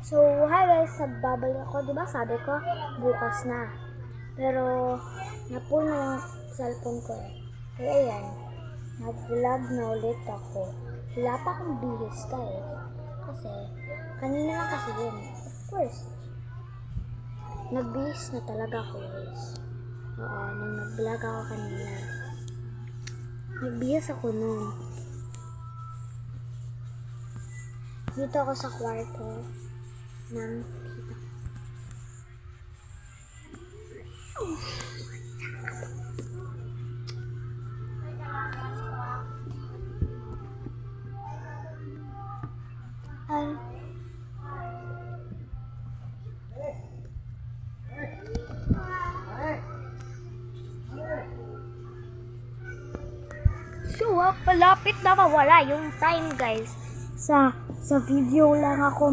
So, hi guys, nagbabalik ako. Diba sabi ko, bukas na. Pero, na-pull na yung cellphone ko eh. Kaya ayan, nag-vlog na ulit ako. Wala pa akong bihis ka eh. Kasi, kanina lang kasi yun. Of course, nagbihis na talaga ako guys. Oo, nung nag-vlog ako kanina. Nagbihis ako nun. Dito ako sa kwarto ng tita. So, palapit na mawala yung time guys. Sa video lang ako